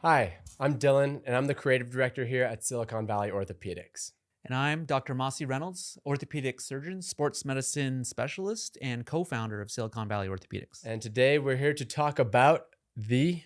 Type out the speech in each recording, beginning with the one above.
Hi, I'm Dylan, and I'm the creative director here at Silicon Valley Orthopedics. And I'm Dr. Mossy Reynolds, orthopedic surgeon, sports medicine specialist, and co-founder of Silicon Valley Orthopedics. And today we're here to talk about the...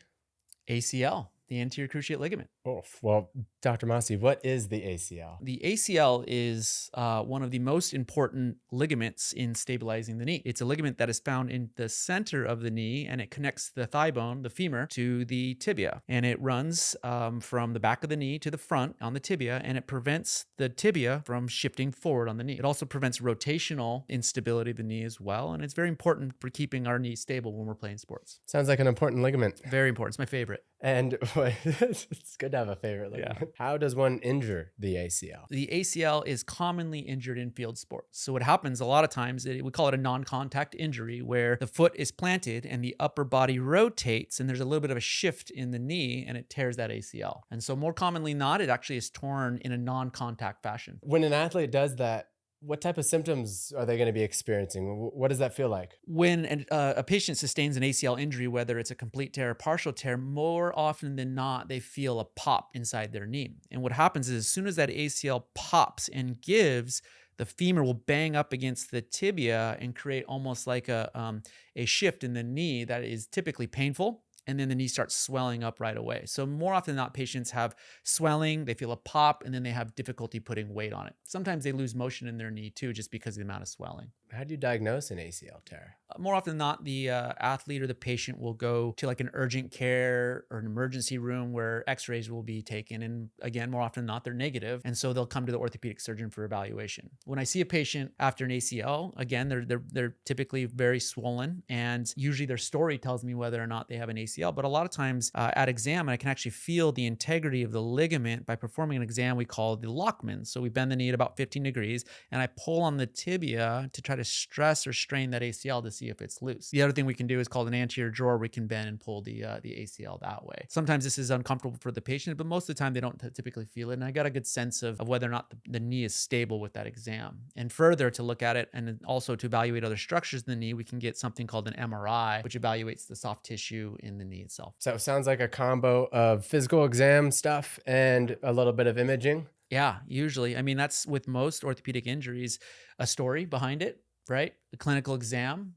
ACL, the anterior cruciate ligament. Oh, well, Dr. Mossy, what is the ACL? The ACL is one of the most important ligaments in stabilizing the knee. It's a ligament that is found in the center of the knee, and it connects the thigh bone, the femur, to the tibia. And it runs from the back of the knee to the front on the tibia, and it prevents the tibia from shifting forward on the knee. It also prevents rotational instability of the knee as well, and it's very important for keeping our knee stable when we're playing sports. Sounds like an important ligament. Very important. It's my favorite. And it's good to have a favorite ligament. Yeah. How does one injure the ACL? The ACL is commonly injured in field sports. So what happens a lot of times, we call it a non-contact injury, where the foot is planted and the upper body rotates and there's a little bit of a shift in the knee and it tears that ACL. And so more commonly not, it actually is torn in a non-contact fashion. When an athlete does that, what type of symptoms are they going to be experiencing? What does that feel like? When a patient sustains an ACL injury, whether it's a complete tear or partial tear, more often than not, they feel a pop inside their knee. And what happens is as soon as that ACL pops and gives, the femur will bang up against the tibia and create almost like a shift in the knee that is typically painful. And then the knee starts swelling up right away. So more often than not, patients have swelling, they feel a pop, and then they have difficulty putting weight on it. Sometimes they lose motion in their knee too, just because of the amount of swelling. How do you diagnose an ACL tear? More often than not, the athlete or the patient will go to like an urgent care or an emergency room where x-rays will be taken. And again, more often than not, they're negative. And so they'll come to the orthopedic surgeon for evaluation. When I see a patient after an ACL, again, they're typically very swollen. And usually their story tells me whether or not they have an ACL. But a lot of times at exam, I can actually feel the integrity of the ligament by performing an exam we call the Lockman. So we bend the knee at about 15 degrees and I pull on the tibia to try to stress or strain that ACL to see if it's loose. The other thing we can do is called an anterior drawer. We can bend and pull the ACL that way. Sometimes this is uncomfortable for the patient, but most of the time they don't typically feel it. And I got a good sense of whether or not the knee is stable with that exam. And further to look at it and also to evaluate other structures in the knee, we can get something called an MRI, which evaluates the soft tissue in the knee itself. So it sounds like a combo of physical exam stuff and a little bit of imaging. Yeah, usually. I mean, that's with most orthopedic injuries, a story behind it, right? A clinical exam,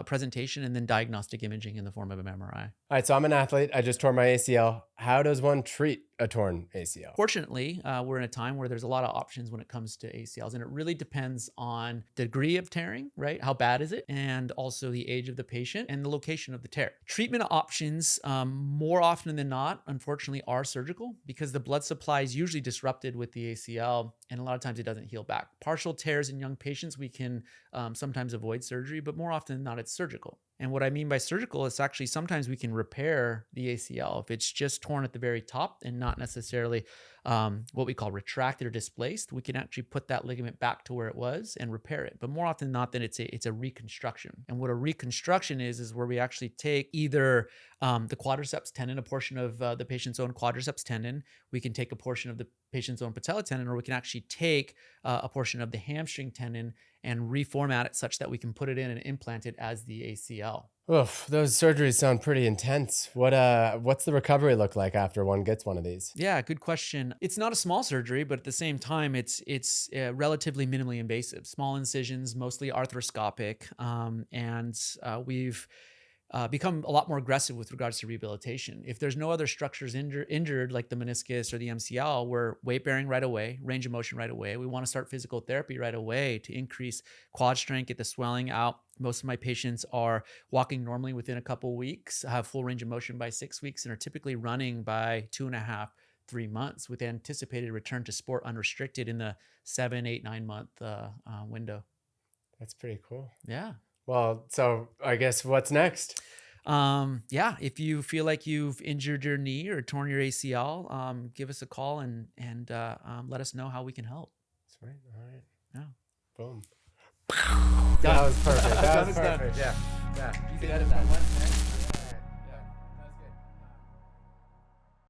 presentation, and then diagnostic imaging in the form of an MRI. All right, so I'm an athlete. I just tore my ACL. How does one treat a torn ACL? Fortunately, we're in a time where there's a lot of options when it comes to ACLs, and it really depends on the degree of tearing, right? How bad is it? And also the age of the patient and the location of the tear. Treatment options, more often than not, unfortunately, are surgical because the blood supply is usually disrupted with the ACL, and a lot of times it doesn't heal back. Partial tears in young patients, we can sometimes avoid surgery, but more often than not, it's surgical. And what I mean by surgical is actually sometimes we can repair the ACL if it's just torn at the very top and not necessarily what we call retracted or displaced. We can actually put that ligament back to where it was and repair it. But more often than not, then it's a reconstruction. And what a reconstruction is where we actually take either the quadriceps tendon, a portion of the patient's own quadriceps tendon. We can take a portion of the patient's own patella tendon, or we can actually take a portion of the hamstring tendon and reformat it such that we can put it in and implant it as the ACL. Oof, those surgeries sound pretty intense. What's the recovery look like after one gets one of these? Yeah, good question. It's not a small surgery, but at the same time, it's relatively minimally invasive. Small incisions, mostly arthroscopic, and we've become a lot more aggressive with regards to rehabilitation. If there's no other structures injured like the meniscus or the MCL, we're weight bearing right away, range of motion right away. We want to start physical therapy right away to increase quad strength, get the swelling out. Most of my patients are walking normally within a couple weeks, have full range of motion by 6 weeks, and are typically running by 2.5, 3 months with anticipated return to sport unrestricted in the 7, 8, 9 month window. That's pretty cool. Yeah. Well, so I guess what's next? Yeah, if you feel like you've injured your knee or torn your ACL, give us a call and let us know how we can help. Sweet. All right. Yeah. Boom. That was perfect. That was perfect. Yeah. You can edit that one.